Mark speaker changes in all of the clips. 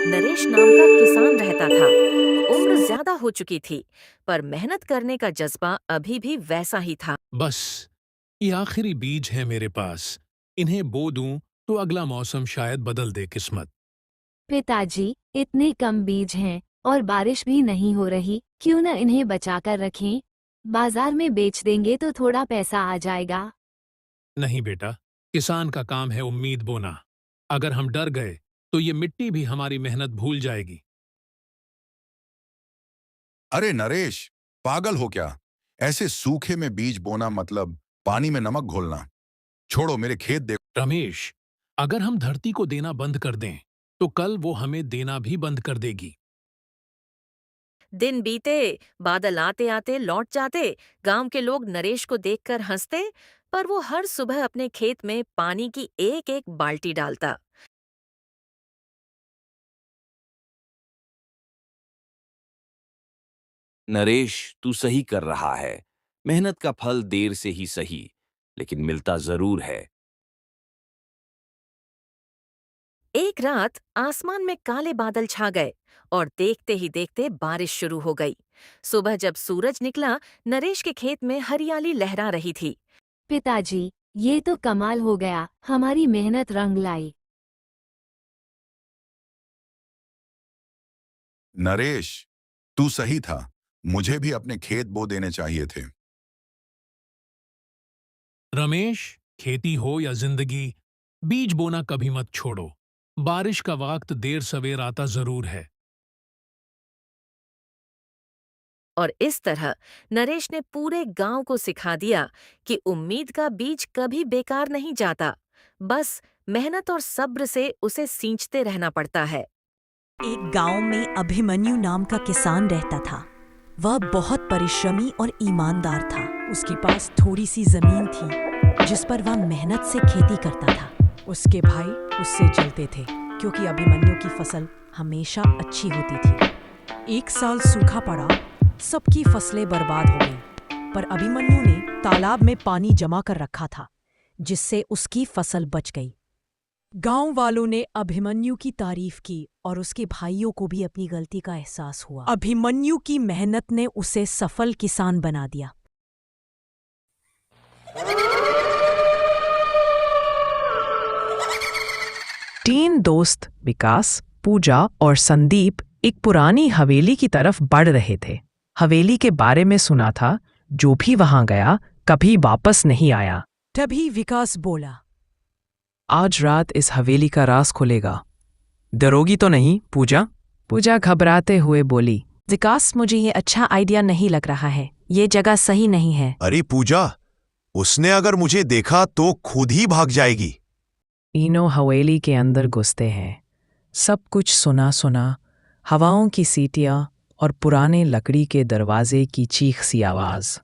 Speaker 1: नरेश नाम का किसान रहता था। उम्र ज्यादा हो चुकी थी, पर मेहनत करने का जज्बा अभी भी वैसा ही था।
Speaker 2: बस ये आखिरी बीज है मेरे पास। इन्हें बो दूं तो अगला मौसम शायद बदल दे किस्मत।
Speaker 3: पिताजी, इतने कम बीज हैं और बारिश भी नहीं हो रही, क्यों न इन्हें बचाकर रखें? बाजार में बेच देंगे तो थोड़ा पैसा आ जाएगा।
Speaker 2: नहीं बेटा, किसान का काम है उम्मीद बोना। अगर हम डर गए तो ये मिट्टी भी हमारी मेहनत भूल जाएगी।
Speaker 4: अरे नरेश, पागल हो क्या? ऐसे सूखे में बीज बोना मतलब पानी में नमक घोलना। छोड़ो, मेरे खेत देखो।
Speaker 2: रमेश, अगर हम धरती को देना बंद कर दें तो कल वो हमें देना भी बंद कर देगी।
Speaker 1: दिन बीते, बादल आते आते लौट जाते। गांव के लोग नरेश को देखकर हंसते, पर वो हर सुबह अपने खेत में पानी की एक एक बाल्टी डालता।
Speaker 5: नरेश, तू सही कर रहा है। मेहनत का फल देर से ही सही, लेकिन मिलता जरूर है।
Speaker 1: एक रात आसमान में काले बादल छा गए और देखते ही देखते बारिश शुरू हो गई। सुबह जब सूरज निकला, नरेश के खेत में हरियाली लहरा रही थी।
Speaker 3: पिताजी, ये तो कमाल हो गया, हमारी मेहनत रंग लाई।
Speaker 4: नरेश, तू सही था। मुझे भी अपने खेत बो देने चाहिए थे।
Speaker 2: रमेश, खेती हो या जिंदगी, बीज बोना कभी मत छोड़ो। बारिश का वक्त देर सवेर आता जरूर है।
Speaker 1: और इस तरह नरेश ने पूरे गांव को सिखा दिया कि उम्मीद का बीज कभी बेकार नहीं जाता। बस मेहनत और सब्र से उसे सींचते रहना पड़ता है।
Speaker 6: एक गांव में अभिमन्यु नाम का किसान रहता था। वह बहुत परिश्रमी और ईमानदार था। उसके पास थोड़ी सी जमीन थी जिस पर वह मेहनत से खेती करता था। उसके भाई उससे जलते थे क्योंकि अभिमन्यु की फसल हमेशा अच्छी होती थी। एक साल सूखा पड़ा, सबकी फसलें बर्बाद हो गईं, पर अभिमन्यु ने तालाब में पानी जमा कर रखा था जिससे उसकी फसल बच गई। गांव वालों ने अभिमन्यु की तारीफ की और उसके भाइयों को भी अपनी गलती का एहसास हुआ। अभिमन्यु की मेहनत ने उसे सफल किसान बना दिया।
Speaker 7: तीन दोस्त विकास, पूजा और संदीप एक पुरानी हवेली की तरफ बढ़ रहे थे। हवेली के बारे में सुना था, जो भी वहां गया कभी वापस नहीं आया।
Speaker 6: तभी विकास बोला,
Speaker 7: आज रात इस हवेली का राज खुलेगा। डरोगी तो नहीं पूजा? पूजा घबराते हुए बोली,
Speaker 3: विकास, मुझे ये अच्छा आइडिया नहीं लग रहा है। ये जगह सही नहीं है।
Speaker 8: अरे पूजा, उसने अगर मुझे देखा तो खुद ही भाग जाएगी।
Speaker 7: तीनों हवेली के अंदर घुसते हैं। सब कुछ सुना सुना, हवाओं की सीटियां और पुराने लकड़ी के दरवाजे की चीख सी आवाज।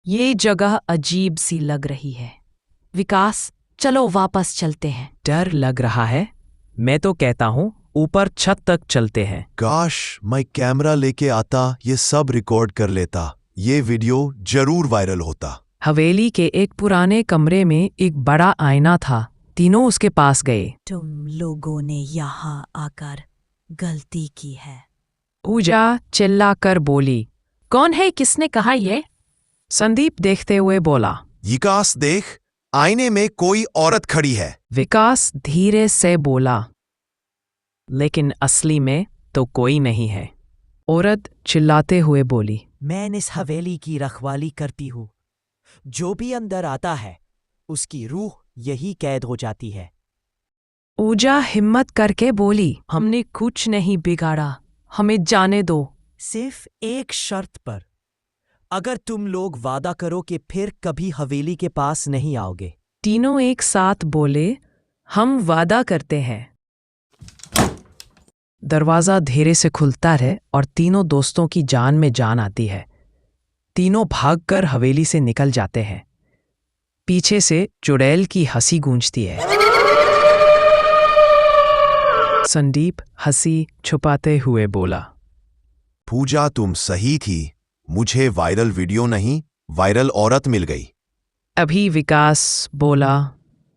Speaker 3: ये जगह अजीब सी लग रही है। विकास, चलो वापस चलते हैं।
Speaker 7: डर लग रहा है? मैं तो कहता हूँ ऊपर छत तक चलते हैं।
Speaker 8: काश मैं कैमरा लेके आता, ये सब रिकॉर्ड कर लेता। ये वीडियो जरूर वायरल होता।
Speaker 7: हवेली के एक पुराने कमरे में एक बड़ा आईना था। तीनों उसके पास गए।
Speaker 6: तुम लोगों ने यहाँ आकर गलती की है।
Speaker 7: पूजा चिल्लाकर बोली, कौन है? किसने कहा ये? संदीप देखते हुए बोला,
Speaker 8: विकास देख, आईने में कोई औरत खड़ी है।
Speaker 7: विकास धीरे से बोला, लेकिन असली में तो कोई नहीं है। औरत चिल्लाते हुए बोली,
Speaker 9: मैं इस हवेली की रखवाली करती हूँ। जो भी अंदर आता है उसकी रूह यही कैद हो जाती है।
Speaker 7: पूजा हिम्मत करके बोली, हमने कुछ नहीं बिगाड़ा, हमें जाने दो।
Speaker 9: सिर्फ एक शर्त पर, अगर तुम लोग वादा करो कि फिर कभी हवेली के पास नहीं आओगे।
Speaker 7: तीनों एक साथ बोले, हम वादा करते हैं। दरवाजा धीरे से खुलता है और तीनों दोस्तों की जान में जान आती है। तीनों भागकर हवेली से निकल जाते हैं। पीछे से चुड़ैल की हंसी गूंजती है। संदीप हंसी छुपाते हुए बोला,
Speaker 8: पूजा तुम सही थी, मुझे वायरल वीडियो नहीं, वायरल औरत मिल गई।
Speaker 7: अभी विकास बोला,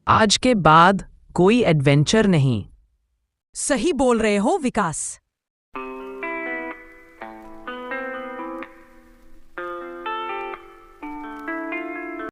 Speaker 7: आज के बाद कोई एडवेंचर नहीं।
Speaker 6: सही बोल रहे हो विकास।